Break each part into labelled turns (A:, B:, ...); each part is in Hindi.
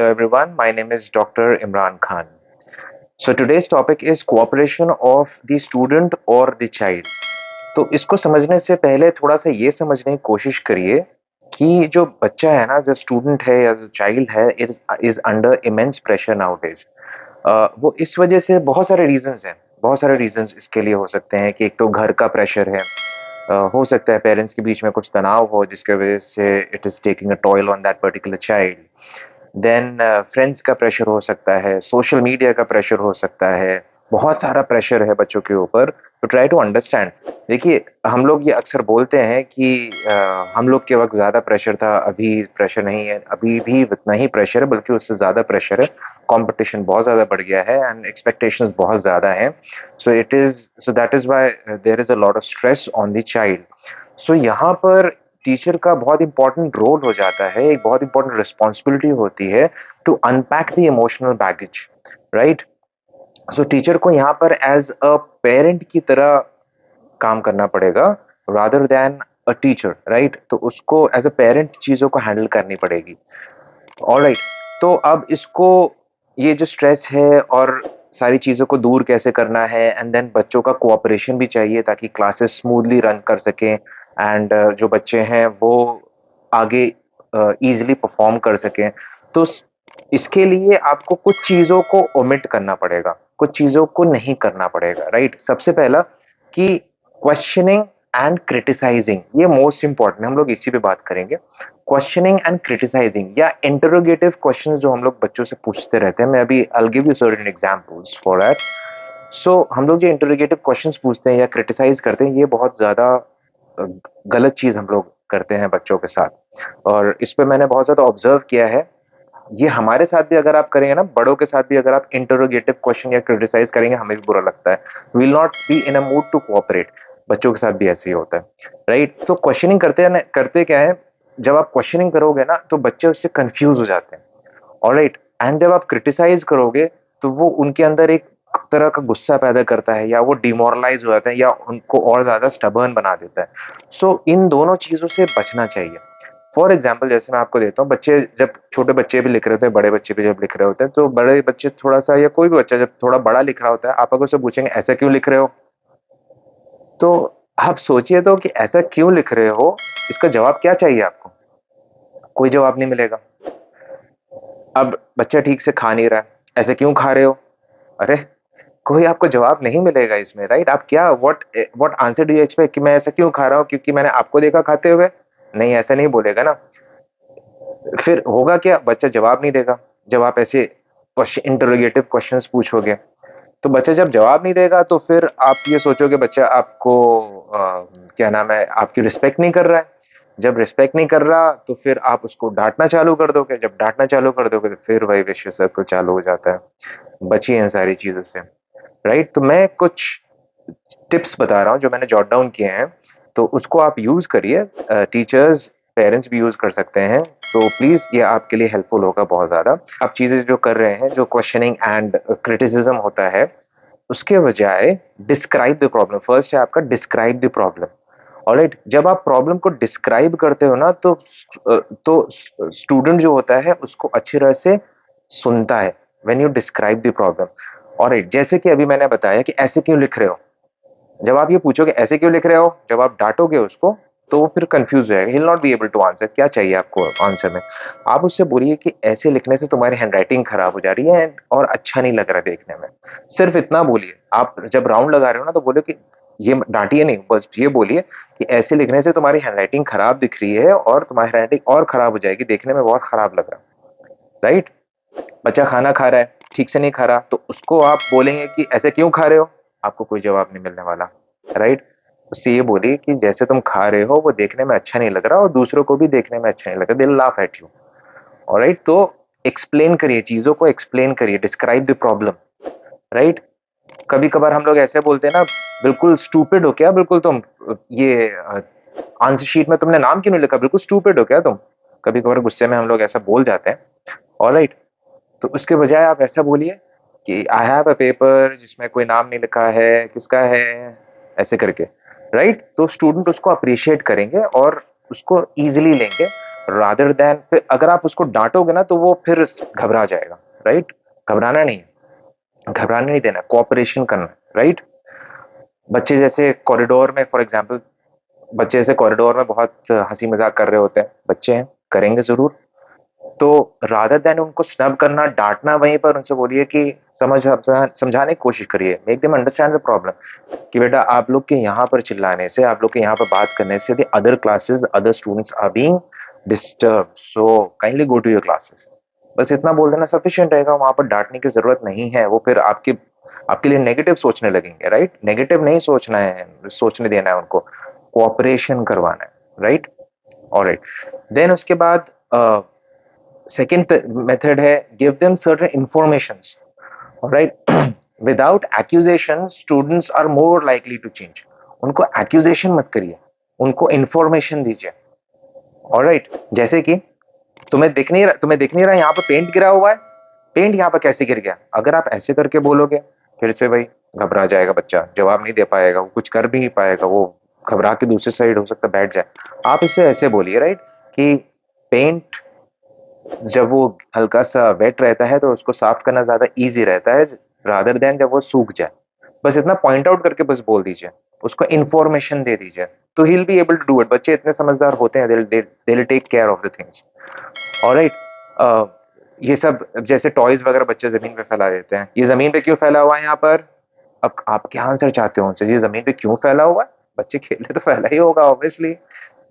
A: Hello everyone, my name is Dr. Imran Khan. So today's topic is cooperation of the student or the child. तो इसको समझने से पहले थोड़ा सा ये समझने की कोशिश करिए कि जो बच्चा है ना, जो स्टूडेंट है या जो चाइल्ड है, is under immense pressure nowadays. वो इस वजह से बहुत सारे रीजंस हैं। बहुत सारे रीजंस इसके लिए हो सकते हैं कि एक तो घर का प्रेशर है। हो सकता है पेरेंट्स के बीच में कुछ तनाव हो जिसके वजह से it is taking a toil on that particular child. Then friends का प्रेशर हो सकता है, सोशल मीडिया का प्रेशर हो सकता है, बहुत सारा प्रेशर है बच्चों के ऊपर। तो ट्राई टू अंडरस्टैंड। देखिए, हम लोग ये अक्सर बोलते हैं कि हम लोग के वक्त ज़्यादा प्रेशर था, अभी प्रेशर नहीं है। अभी भी उतना ही प्रेशर है, बल्कि उससे ज़्यादा प्रेशर है। कंपटीशन बहुत ज़्यादा बढ़ गया है एंड एक्सपेक्टेशंस बहुत ज़्यादा हैं। So that is why there is a lot of stress on the child. So यहाँ पर टीचर का बहुत इंपॉर्टेंट रोल हो जाता है, एक बहुत इंपॉर्टेंट रिस्पॉन्सिबिलिटी होती है to unpack the emotional baggage, right. So teacher को यहाँ पर एज अ पेरेंट की तरह काम करना पड़ेगा, rather than a teacher, right. तो उसको एज अ पेरेंट चीज़ों को हैंडल करनी पड़ेगी। ऑलराइट। तो अब इसको, ये जो स्ट्रेस है और सारी चीज़ों को दूर कैसे करना है, एंड देन बच्चों का कोऑपरेशन भी चाहिए ताकि क्लासेस स्मूथली रन कर सकें एंड जो बच्चे हैं वो आगे ईज़िली परफॉर्म कर सकें। तो इसके लिए आपको कुछ चीज़ों को ओमिट करना पड़ेगा, कुछ चीज़ों को नहीं करना पड़ेगा, राइट। सबसे पहला कि क्वेश्चनिंग एंड क्रिटिसाइजिंग, ये मोस्ट इंपॉर्टेंट है। हम लोग इसी पे बात करेंगे। क्वेश्चनिंग एंड क्रिटिसाइजिंग या इंटरोगेटिव क्वेश्चंस जो हम लोग बच्चों से पूछते रहते हैं, मैं अभी I will give you certain examples for that. So हम लोग जो इंटरोगेटिव क्वेश्चंस पूछते हैं या क्रिटिसाइज करते हैं, ये बहुत ज़्यादा गलत चीज़ हम लोग करते हैं बच्चों के साथ, और इस पे मैंने बहुत ज़्यादा ऑब्जर्व किया है। ये हमारे साथ भी अगर आप करेंगे ना, बड़ों के साथ भी अगर आप इंटरोगेटिव क्वेश्चन या क्रिटिसाइज करेंगे, हमें भी बुरा लगता है। We will not be in a mood to cooperate. बच्चों के साथ भी ऐसे ही होता है, राइट। तो क्वेश्चनिंग करते हैं, करते क्या है, जब आप क्वेश्चनिंग करोगे ना तो बच्चे उससे कंफ्यूज हो जाते हैं, ऑलराइट। एंड जब आप क्रिटिसाइज करोगे तो वो उनके अंदर एक तरह का गुस्सा पैदा करता है, या वो डिमोरलाइज हो जाते हैं, या उनको और ज्यादा स्टबर्न बना देता है। सो इन दोनों चीजों से बचना चाहिए। फॉर एग्जाम्पल, जैसे मैं आपको देता हूँ, बच्चे जब छोटे बच्चे भी लिख रहे होते हैं, बड़े बच्चे भी जब लिख रहे होते हैं, तो बड़े बच्चे थोड़ा सा, या कोई भी बच्चा जब थोड़ा बड़ा लिख रहा होता है, आप अगर उससे पूछेंगे ऐसा क्यों लिख रहे हो, तो आप सोचिए तो कि ऐसा क्यों लिख रहे हो, इसका जवाब क्या चाहिए आपको? कोई जवाब नहीं मिलेगा। अब बच्चा ठीक से खा नहीं रहा है, ऐसे क्यों खा रहे हो? अरे, कोई आपको जवाब नहीं मिलेगा इसमें, राइट। आप क्या, what answer do you expect कि मैं ऐसा क्यों खा रहा हूँ क्योंकि मैंने आपको देखा खाते हुए? नहीं, ऐसा नहीं बोलेगा ना। फिर होगा क्या, बच्चा जवाब नहीं देगा। जब आप ऐसे इंटरोगेटिव क्वेश्चंस पूछोगे, तो बच्चा जब जवाब नहीं देगा तो फिर आप ये सोचोगे बच्चा आपको क्या नाम है, आपकी रिस्पेक्ट नहीं कर रहा है। जब रिस्पेक्ट नहीं कर रहा तो फिर आप उसको डांटना चालू कर दोगे। जब डांटना चालू कर दोगे तो फिर वही विशियस सर्कल चालू हो जाता है। बचिए इन सारी चीजों से, राइट। तो मैं कुछ टिप्स बता रहा हूँ जो मैंने जॉट डाउन किए हैं, तो उसको आप यूज करिए। टीचर्स, पेरेंट्स भी यूज कर सकते हैं। तो प्लीज ये आपके लिए हेल्पफुल होगा बहुत ज्यादा। आप चीजें जो कर रहे हैं, जो क्वेश्चनिंग एंड क्रिटिसिज्म होता है, उसके बजाय डिस्क्राइब द प्रॉब्लम। फर्स्ट है आपका डिस्क्राइब द प्रॉब्लम। ऑलराइट। जब आप प्रॉब्लम को डिस्क्राइब करते हो ना, तो स्टूडेंट जो होता है उसको अच्छी तरह से सुनता है when you describe the problem. Alright. जैसे कि अभी मैंने बताया कि ऐसे क्यों लिख रहे हो, जब आप ये पूछोगे ऐसे क्यों लिख रहे हो, जब आप डांटोगे उसको, तो वो फिर कंफ्यूज हो जाएगा। He will not be able to answer. क्या चाहिए आपको आंसर में? आप उससे बोलिए कि ऐसे लिखने से तुम्हारी हैंडराइटिंग खराब हो जा रही है और अच्छा नहीं लग रहा देखने में। सिर्फ इतना बोलिए। आप जब राउंड लगा रहे हो ना, तो बोले कि ये डांटिए नहीं, बस ये बोलिए कि ऐसे लिखने से तुम्हारी हैंडराइटिंग खराब दिख रही है और तुम्हारी हैंडराइटिंग और खराब हो जाएगी, देखने में बहुत खराब लग रहा है, राइट। बच्चा खाना खा रहा है, ठीक से नहीं खा रहा, तो उसको आप बोलेंगे कि ऐसे क्यों खा रहे हो, आपको कोई जवाब नहीं मिलने वाला, राइट। उससे ये बोलिए कि जैसे तुम खा रहे हो वो देखने में अच्छा नहीं लग रहा और दूसरों को भी देखने में अच्छा नहीं लग रहा, they will laugh at you. Alright. तो एक्सप्लेन करिए, चीजों को एक्सप्लेन करिए, डिस्क्राइब द प्रॉब्लम, राइट। कभी कभार हम लोग ऐसे बोलते हैं ना, बिल्कुल स्टूपिड हो क्या, बिल्कुल तुम, ये आंसर शीट में तुमने नाम क्यों नहीं लिखा, बिल्कुल स्टूपिड हो क्या तुम। कभी कभार गुस्से में हम लोग ऐसा बोल जाते हैं, ऑलराइट। तो उसके बजाय आप ऐसा बोलिए कि आई हैव अ पेपर जिसमें कोई नाम नहीं लिखा है, किसका है, ऐसे करके, राइट। तो स्टूडेंट उसको अप्रिशिएट करेंगे और उसको इजीली लेंगे, रादर देन फिर अगर आप उसको डांटोगे ना तो वो फिर घबरा जाएगा, राइट? घबराना नहीं, घबराने नहीं देना, कोऑपरेशन करना, राइट? बच्चे जैसे कॉरिडोर में फॉर एग्जांपल, बच्चे जैसे कॉरिडोर में बहुत हंसी मजाक कर रहे होते हैं, बच्चे हैं, करेंगे जरूर। तो रादर देन उनको स्नब करना, डांटना, वहीं पर उनसे बोलिए कि समझाने की कोशिश करिए, make them understand the problem, कि बेटा आप लोग के यहाँ पर चिल्लाने से, आप लोग के यहाँ पर बात करने से the other classes, the other students are being disturb, so kindly go to your classes. बस इतना बोल देना सफिशिएंट रहेगा, वहां पर डांटने की जरूरत नहीं है। वो फिर आपके लिए नेगेटिव सोचने लगेंगे, राइट? नेगेटिव नहीं सोचना है, सोचने देना है उनको, कोऑपरेशन करवाना है, राइट? ऑलराइट, देन उसके बाद सेकेंड मेथड है give them certain informations, right? Without accusation students are more likely to change. उनको एक्यूजेशन मत करिए, उनको इंफॉर्मेशन दीजिए, ऑलराइट? जैसे कि तुम्हें दिख नहीं रहा यहाँ पे पेंट गिरा हुआ है, पेंट यहाँ पर कैसे गिर गया? अगर आप ऐसे करके बोलोगे, फिर से भाई घबरा जाएगा बच्चा, जवाब नहीं दे पाएगा, वो कुछ कर भी नहीं पाएगा, वो घबरा के दूसरी साइड हो सकता है बैठ जाए। आप इसे ऐसे बोलिए, राइट, कि पेंट जब वो हल्का सा वेट रहता है तो उसको साफ करना ज्यादा इजी रहता है रादर देन जब वो सूख जाए। बस इतना पॉइंट आउट करके बस बोल दीजिए, उसको इंफॉर्मेशन दे दीजिए, तो he will be able to do it. बच्चे इतने समझदार होते हैं, they will take care of the things, alright? ये सब जैसे टॉयज वगैरह बच्चे जमीन पे फैला देते हैं, ये जमीन पे क्यों फैला हुआ है यहाँ पर? अब आप क्या आंसर चाहते हो उनसे, ये जमीन पे क्यों फैला हुआ है? बच्चे खेले तो फैला ही होगा ऑब्वियसली।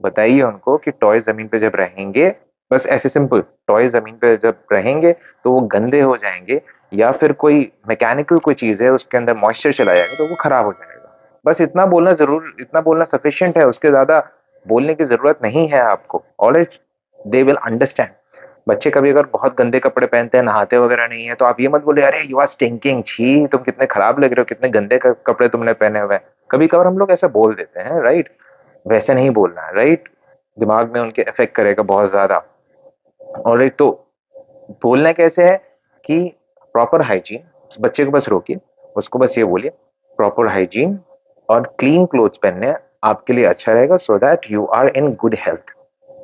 A: बताइए उनको कि टॉय जमीन पे जब रहेंगे, बस ऐसे सिंपल, टॉय जमीन पे जब रहेंगे तो वो गंदे हो जाएंगे, या फिर कोई मैकेनिकल कोई चीज है उसके अंदर मॉइस्चर चला जाएगा तो वो खराब हो जाएगा। बस इतना बोलना सफिशिएंट है, उसके ज्यादा बोलने की जरूरत नहीं है आपको, ऑलराइट? They will understand. बच्चे कभी अगर बहुत गंदे कपड़े पहनते हैं, नहाते वगैरह नहीं है, तो आप ये मत बोले अरे यू आर स्टिंकिंग, छी तुम कितने खराब लग रहे हो, कितने गंदे कपड़े तुमने पहने हुए हैं। कभी कभार हम लोग ऐसा बोल देते हैं, राइट? वैसे नहीं बोलना है, राइट? दिमाग में उनके इफेक्ट करेगा बहुत ज्यादा, ऑलराइट? तो बोलना कैसे है कि प्रॉपर हाइजीन, बच्चे को बस रोकिए, उसको बस ये बोलिए प्रॉपर हाइजीन और क्लीन क्लोथ्स पहनने आपके लिए अच्छा रहेगा, so that you are in good health.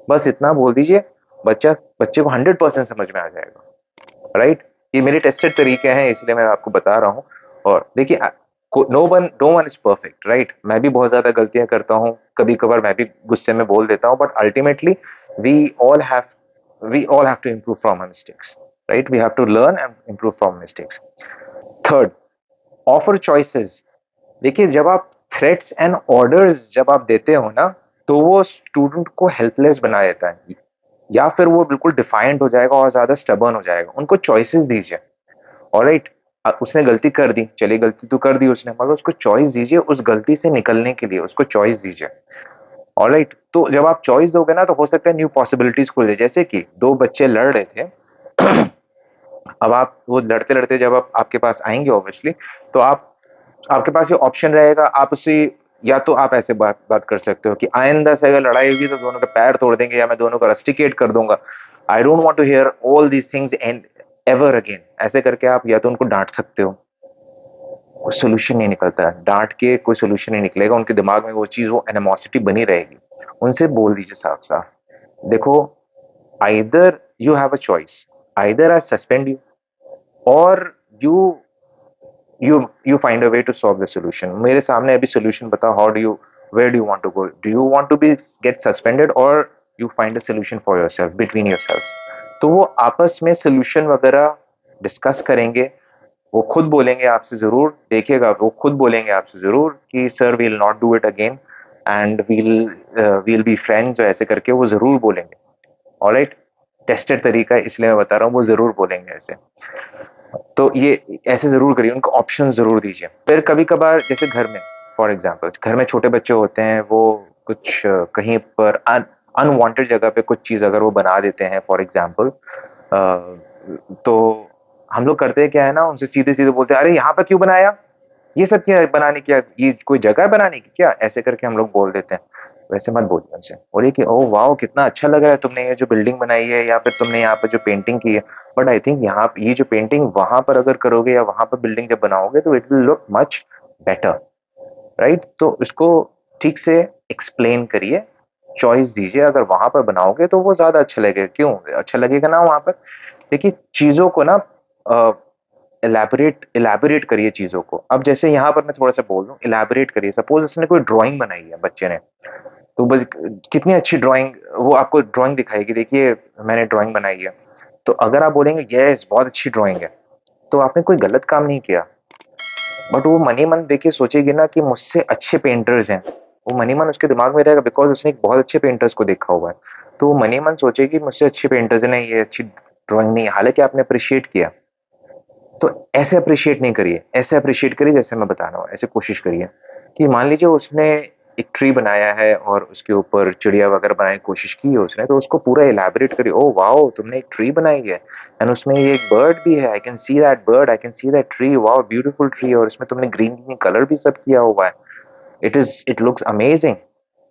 A: बस इतना बोल दीजिए, बच्चे को 100% समझ में आ जाएगा, राइट? ये मेरे टेस्टेड तरीके हैं, इसलिए मैं आपको बता रहा हूँ। और देखिए, no one is perfect, right? मैं भी बहुत ज्यादा गलतियां करता हूँ, कभी कभार मैं भी गुस्से में बोल देता हूँ, but ultimately we all have we all have to improve from our mistakes, right? We have to learn and improve from mistakes. Third, offer choices. देखिए, जब आप थ्रेट्स एंड ऑर्डर्स जब आप देते हो ना, तो वो स्टूडेंट को हेल्पलेस बना देता है, या फिर वो बिल्कुल डिफाइंट हो जाएगा और ज्यादा स्टबर्न हो जाएगा। उनको चॉइसेस दीजिए, ऑलराइट? उसने गलती कर दी, चलिए गलती तो कर दी उसने, मगर उसको चॉइस दीजिए उस गलती से निकलने के लिए, उसको चॉइस दीजिए, ऑलराइट? तो जब आप चॉइस दोगे ना, तो हो सकता है न्यू पॉसिबिलिटीज खुल जाए। जैसे कि दो बच्चे लड़ रहे थे, अब आप वो लड़ते लड़ते जब आप आपके पास आएंगे ऑब्वियसली, तो आपके पास ये ऑप्शन रहेगा, आप उससे या तो आप ऐसे बात कर सकते हो कि आइंदा से अगर लड़ाई होगी तो दोनों के पैर तोड़ देंगे या मैं दोनों को रस्टिकेट कर दूंगा। I don't want to hear all these things and ever again. ऐसे करके आप या तो उनको डांट सकते हो, कोई सोल्यूशन नहीं निकलता है, डांट के कोई सोल्यूशन नहीं निकलेगा, उनके दिमाग में वो चीज, वो एनिमोसिटी बनी रहेगी। उनसे बोल दीजिए साफ साफ, देखो, either you have a choice, either I suspend you और you you find a way to solve the solution. मेरे सामने अभी सॉल्यूशन बताओ, how do you, where do you want to go, do you want to be get suspended और you find a solution for yourself, between yourselves. तो वो आपस में सॉल्यूशन वगैरह डिस्कस करेंगे, वो खुद बोलेंगे आपसे जरूर, देखिएगा वो खुद बोलेंगे आपसे जरूर कि sir we will not do it again and we'll be friends, ऐसे करके वो जरूर बोलेंगे, ऑलराइट? टेस्टेड तरीका है इसलिए मैं बता रहा हूँ, वो जरूर बोलेंगे ऐसे। तो ये ऐसे जरूर करिए, उनको ऑप्शन जरूर दीजिए। फिर कभी कभार जैसे घर में, फॉर एग्जाम्पल घर में छोटे बच्चे होते हैं, वो कुछ कहीं पर अनवांटेड जगह पे कुछ चीज अगर वो बना देते हैं फॉर एग्जाम्पल, तो हम लोग करते हैं क्या है ना, उनसे सीधे सीधे बोलते हैं अरे यहाँ पर क्यों बनाया, ये सब क्या है बनाने की, ये कोई जगह है बनाने की क्या, ऐसे करके हम लोग बोल देते हैं। वैसे मत बोलिए उनसे, बोलिए कि ओह वाह कितना अच्छा लग रहा है तुमने ये जो बिल्डिंग बनाई है, या फिर तुमने यहाँ पर जो पेंटिंग की है, बट आई थिंक यहाँ ये जो पेंटिंग वहां पर अगर करोगे या वहां पर बिल्डिंग जब बनाओगे तो it will look much better, right? तो इसको ठीक से एक्सप्लेन करिए, चॉइस दीजिए, अगर वहां पर बनाओगे तो वो ज्यादा अच्छा लगेगा। क्यों अच्छा लगेगा ना वहां पर? देखिए चीजों को ना इलेबोरेट इलेबोरेट करिए चीजों को। अब जैसे यहाँ पर मैं थोड़ा सा बोल दूं, इलेबोरेट करिए। सपोज उसने कोई ड्राइंग बनाई है बच्चे ने, तो बस कितनी अच्छी ड्राइंग, वो आपको ड्राइंग दिखाएगी, देखिए मैंने ड्राइंग बनाई है। तो अगर आप बोलेंगे यस बहुत अच्छी ड्राइंग है, तो आपने कोई गलत काम नहीं किया। बट वो मनी मन देखिए सोचेगी ना कि मुझसे अच्छे पेंटर्स हैं, वो मनी मन उसके दिमाग में रहेगा, बिकॉज उसने एक बहुत अच्छे पेंटर्स को देखा हुआ है। तो वो मनी मन सोचेगी मुझसे अच्छे पेंटर्स ने ये अच्छी ड्राइंग नहीं है, हालांकि आपने अप्रिशिएट किया। तो ऐसे अप्रिशिएट नहीं करिए, ऐसे अप्रिशिएट करिए जैसे मैं बता रहा हूँ, ऐसे कोशिश करिए कि मान लीजिए उसने एक ट्री बनाया है और उसके ऊपर चिड़िया वगैरह बनाने की कोशिश की है उसने, तो उसको पूरा इलेबोरेट करिए। ओ वाओ तुमने एक ट्री बनाई है एंड उसमें ये एक बर्ड भी है, I can see that bird, I can see that tree, wow beautiful tree, और इसमें तुमने ग्रीन ग्रीन कलर भी सब किया हुआ है, इट लुक्स अमेजिंग।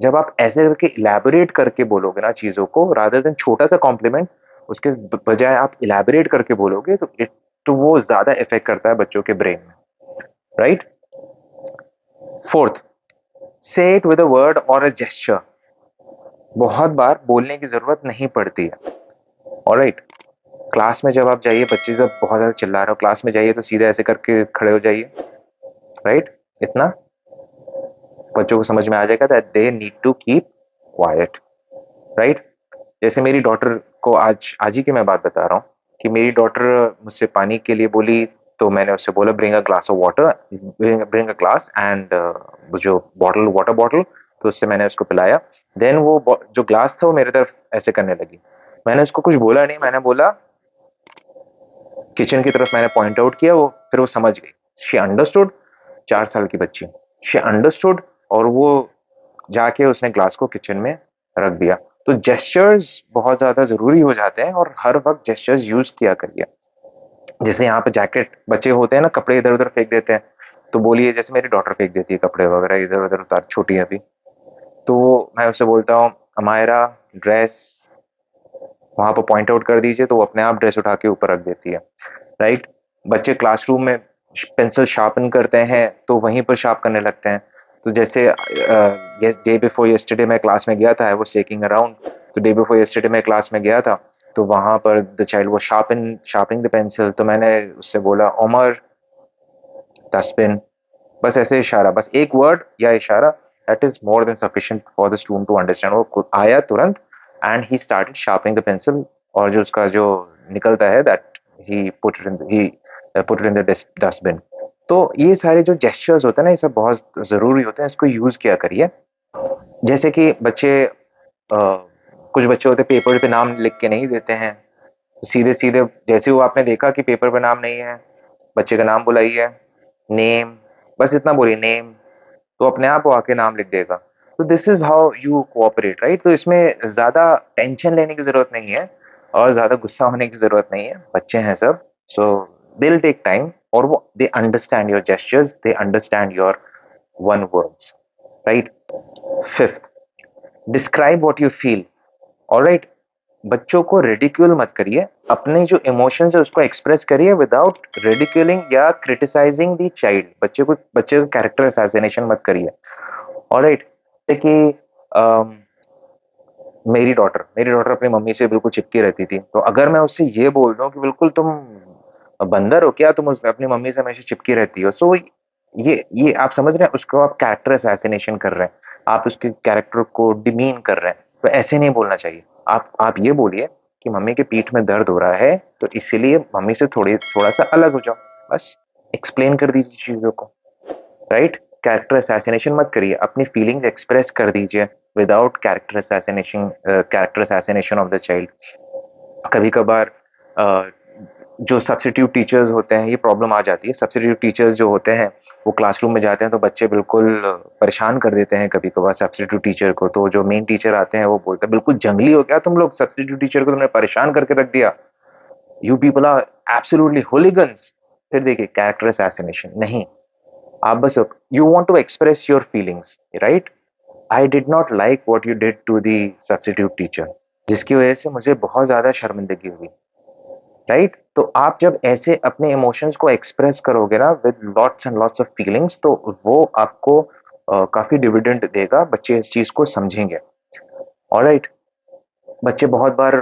A: जब आप ऐसे करके इलेबोरेट करके बोलोगे ना चीजों को, रादर देन छोटा सा कॉम्प्लीमेंट, उसके बजाय आप इलेबोरेट करके बोलोगे, तो वो ज्यादा इफेक्ट करता है बच्चों के ब्रेन में, राइट? फोर्थ, से इट विद अ वर्ड और अ जेस्चर। बहुत बार बोलने की जरूरत नहीं पड़ती है। ऑलराइट, क्लास में जब आप जाइए, बच्चे जब बहुत ज्यादा चिल्ला रहे हो क्लास में, जाइए तो सीधे ऐसे करके खड़े हो जाइए, राइट? इतना बच्चों को समझ में आ जाएगा that they need to keep quiet, right? जैसे मेरी डॉटर को आज आज ही की मैं बात बता रहा हूँ कि मेरी डॉटर मुझसे पानी के लिए बोली, तो मैंने उससे बोला bring a glass of water, bring a glass and जो बॉटल, वाटर बॉटल, तो उससे मैंने उसको पिलाया। देन वो जो ग्लास था वो मेरे तरफ ऐसे करने लगी। मैंने उसको कुछ बोला नहीं, मैंने बोला किचन की तरफ, मैंने पॉइंट आउट किया, वो फिर वो समझ गई, शी अंडरस्टूड। 4 साल की बच्ची, शी अंडरस्टूड, और वो जाके उसने ग्लास को किचन में रख दिया। तो जेस्चर्स बहुत ज्यादा जरूरी हो जाते हैं और हर वक्त जेस्चर्स यूज किया करिए। जैसे यहाँ पे जैकेट, बच्चे होते हैं ना कपड़े इधर उधर फेंक देते हैं, तो बोलिए, जैसे मेरी डॉटर फेंक देती है कपड़े वगैरह इधर उधर, उतार, छोटी है अभी, तो मैं उससे बोलता हूँ अमायरा ड्रेस, वहां पर पॉइंट आउट कर दीजिए, तो वो अपने आप ड्रेस उठा के ऊपर रख देती है, राइट? बच्चे क्लासरूम में पेंसिल शार्पन करते हैं तो वहीं पर शार्प करने लगते हैं। तो जैसे डे बिफोर यस्टरडे मैं क्लास में गया था, आई वाज शेकिंग अराउंड, तो डे बिफोर यस्टरडे मैं क्लास में गया था, तो वहां पर द चाइल्ड वो शार्पिंग द पेंसिल, तो मैंने उससे बोला उमर डस्टबिन, बस ऐसे इशारा, बस एक वर्ड या इशारा, that is more than sufficient for the student to understand. वो आया तुरंत and he started sharpening the pencil, और जो उसका जो निकलता है that he put it in the dustbin. तो ये सारे जो जेस्चर्स होते हैं ना, ये सब बहुत जरूरी होते हैं, इसको यूज किया करिए। जैसे कि बच्चे कुछ बच्चे होते हैं पेपर पे नाम लिख के नहीं देते हैं, सीधे सीधे जैसे वो आपने देखा कि पेपर पे नाम नहीं है, बच्चे का नाम बुलाइए, नेम, बस इतना बोलिए नेम, तो अपने आप वो आके नाम लिख देगा। तो this is how you cooperate, right? तो इसमें ज्यादा टेंशन लेने की जरूरत नहीं है और ज्यादा गुस्सा होने की जरूरत नहीं है, बच्चे हैं सब। सो दे विल टेक टाइम, और वो they understand your gestures, they understand your one words, right? Fifth, describe what you feel. Alright, बच्चों को रेडिक्यूल मत करिए, अपने जो इमोशंस है उसको एक्सप्रेस करिए विदाउट रेडिक्यूलिंग या क्रिटिसाइजिंग दी चाइल्ड। बच्चे को कैरेक्टर असैसिनेशन मत करिए, ऑलराइट? कि अम, मेरी डॉटर अपनी मम्मी से बिल्कुल चिपकी रहती थी, तो अगर मैं उससे ये बोल दूं कि बिल्कुल तुम बंदर हो क्या, तुम अपनी मम्मी से हमेशा चिपकी रहती हो, सो ये आप समझ रहे हैं, उसको आप कैरेक्टर असैसिनेशन कर रहे हैं, आप उसके कैरेक्टर को डिमीन कर रहे हैं। तो ऐसे नहीं बोलना चाहिए। आप ये बोलिए कि मम्मी के पीठ में दर्द हो रहा है, तो इसीलिए मम्मी से थोड़ा सा अलग हो जाओ, बस एक्सप्लेन कर दीजिए चीजों को, राइट? कैरेक्टर असैसिनेशन मत करिए, अपनी फीलिंग्स एक्सप्रेस कर दीजिए without character assassination of the child. कभी कभार जो सब्स्टिट्यूट टीचर्स होते हैं, ये प्रॉब्लम आ जाती है। सब्स्टिट्यूट टीचर्स जो होते हैं वो क्लासरूम में जाते हैं तो बच्चे बिल्कुल परेशान कर देते हैं कभी कभार सब्स्टिट्यूट टीचर को। तो जो मेन टीचर आते हैं वो बोलते हैं बिल्कुल जंगली हो गया तुम लोग, सब्स्टिट्यूट टीचर को तुमने परेशान करके रख दिया, you people are absolutely hooligans. फिर देखिए कैरेक्टर असैसिनेशन नहीं, आप बस you want to express your feelings, right? I did not like what you did to the substitute teacher, जिसकी वजह से मुझे बहुत ज्यादा शर्मिंदगी हुई, राइट? तो आप जब ऐसे अपने इमोशंस को एक्सप्रेस करोगे ना with lots and lots of feelings, तो वो आपको काफी डिविडेंड देगा, बच्चे इस चीज को समझेंगे। ऑलराइट। बच्चे बहुत बार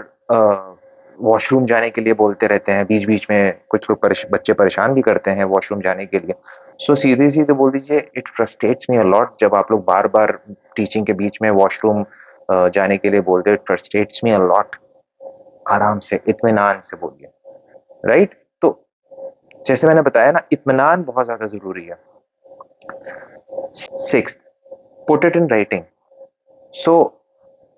A: वॉशरूम जाने के लिए बोलते रहते हैं, बीच-बीच में कुछ लोग बच्चे परेशान भी करते हैं वॉशरूम जाने के लिए। सो सीधे-सीधे बोल दीजिए, it frustrates me a lot जब आप लोग बार-बार टीचिंग के बीच में वॉशरूम जाने के लिए बोलते हो, it frustrates me a lot. आराम से, इत्मीनान से बोलिए, राइट? तो जैसे मैंने बताया ना, इत्मीनान बहुत ज़्यादा ज़रूरी है। 6th, put it in writing. So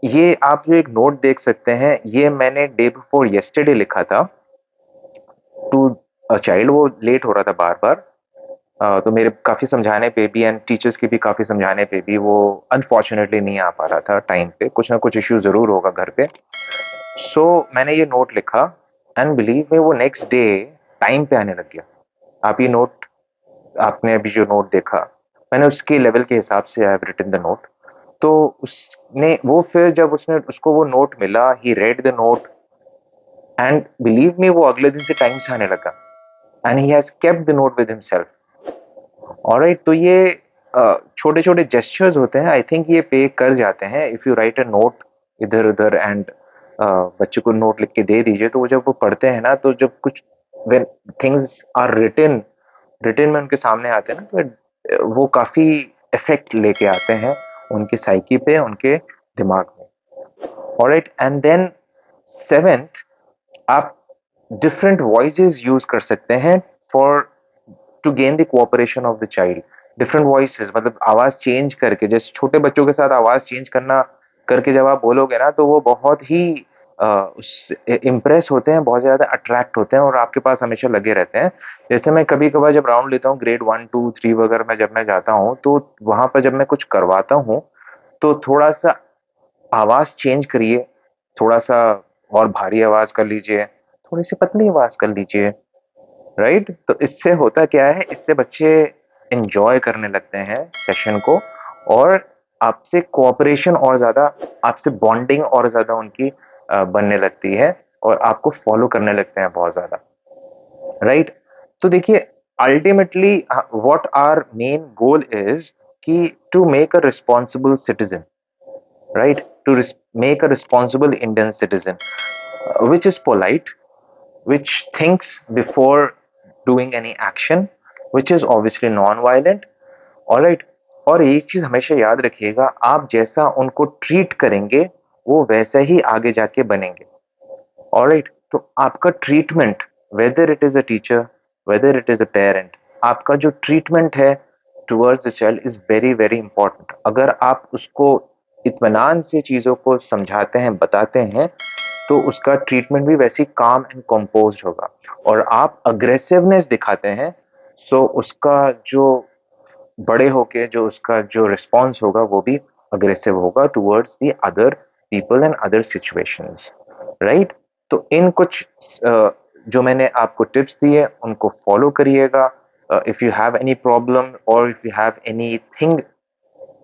A: ये आप जो एक नोट देख सकते हैं, ये मैंने डे बिफोर येस्टरडे लिखा था टू अ चाइल्ड। वो लेट हो रहा था बार-बार, तो मेरे काफ़ी समझाने पे भी एंड टीचर्स के भी काफ़ी समझाने पे भी वो अनफॉर्च्यूनेटली नहीं आ पा रहा था टाइम पे। कुछ ना कुछ इश्यू ज़रूर होगा घर पे। सो मैंने ये नोट लिखा एंड बिलीव मी, वो नेक्स्ट डे टाइम पे आने लग गया। आप ये नोट, आपने अभी जो नोट देखा, मैंने उसके लेवल के हिसाब से I have written the note. तो उसने वो फिर जब उसने उसको वो नोट मिला, he read the note and believe me, वो अगले दिन से टाइम से आने लगा and he has kept the note with himself. Alright, तो ये छोटे-छोटे जेस्चर्स होते हैं, आई थिंक ये पे कर जाते हैं। If you right a note इधर-उधर एंड बच्चे को नोट लिख के दे दीजिए, तो वो जब वो पढ़ते हैं ना, तो जब कुछ when things are written written में उनके सामने आते हैं ना, तो वो काफ़ी इफ़ेक्ट लेके आते हैं उनकी साइकी पे, उनके दिमाग में। ऑलराइट, एंड देन 7th, आप डिफरेंट वॉइसेस यूज़ कर सकते हैं for to gain the cooperation of the child. Different voices मतलब आवाज़ चेंज करके, जैसे छोटे बच्चों के साथ आवाज़ चेंज करना करके जब आप बोलोगे ना, तो वो बहुत ही उससे इम्प्रेस होते हैं, बहुत ज़्यादा अट्रैक्ट होते हैं और आपके पास हमेशा लगे रहते हैं। जैसे मैं कभी-कभार जब राउंड लेता हूँ ग्रेड 1, 2, 3 वगैरह में, जब मैं जाता हूँ, तो वहाँ पर जब मैं कुछ करवाता हूँ, तो थोड़ा-सा आवाज़ चेंज करिए, थोड़ा-सा और भारी आवाज़ कर लीजिए, थोड़ी-सी पतली आवाज़ कर लीजिए। राइट? तो इससे होता क्या है, इससे बच्चे एन्जॉय करने लगते हैं सेशन को और आपसे कोऑपरेशन और ज़्यादा, आपसे बॉन्डिंग और ज़्यादा उनकी बनने लगती है और आपको फ़ॉलो करने लगते हैं बहुत ज़्यादा, राइट? तो देखिए, ultimately what our main goal is कि to make a responsible citizen, right? To make a responsible Indian citizen, which is polite, which thinks before doing any action, which is obviously non-violent, all right? और एक चीज हमेशा याद रखिएगा, आप जैसा उनको ट्रीट करेंगे, वो वैसा ही आगे जाके बनेंगे। ऑलराइट, तो आपका treatment, whether it is a teacher, whether it is a parent, आपका जो ट्रीटमेंट है towards the child is very very important. अगर आप उसको इत्मीनान से चीज़ों को समझाते हैं, बताते हैं, तो उसका ट्रीटमेंट भी वैसे ही काम एंड कंपोज्ड होगा। और आप अग्रेसिवनेस दिखाते हैं, सो उसका जो बड़े होके जो उसका जो रिस्पॉन्स होगा, वो भी अग्रेसिव होगा towards the other people and other situations, right? तो इन कुछ जो मैंने आपको टिप्स दिए, उनको फॉलो करिएगा। If you have any problem और if you have anything,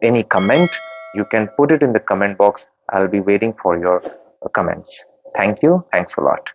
A: any comment, you can put it in the comment box. I'll be waiting for your comments. Thank you. Thanks a lot.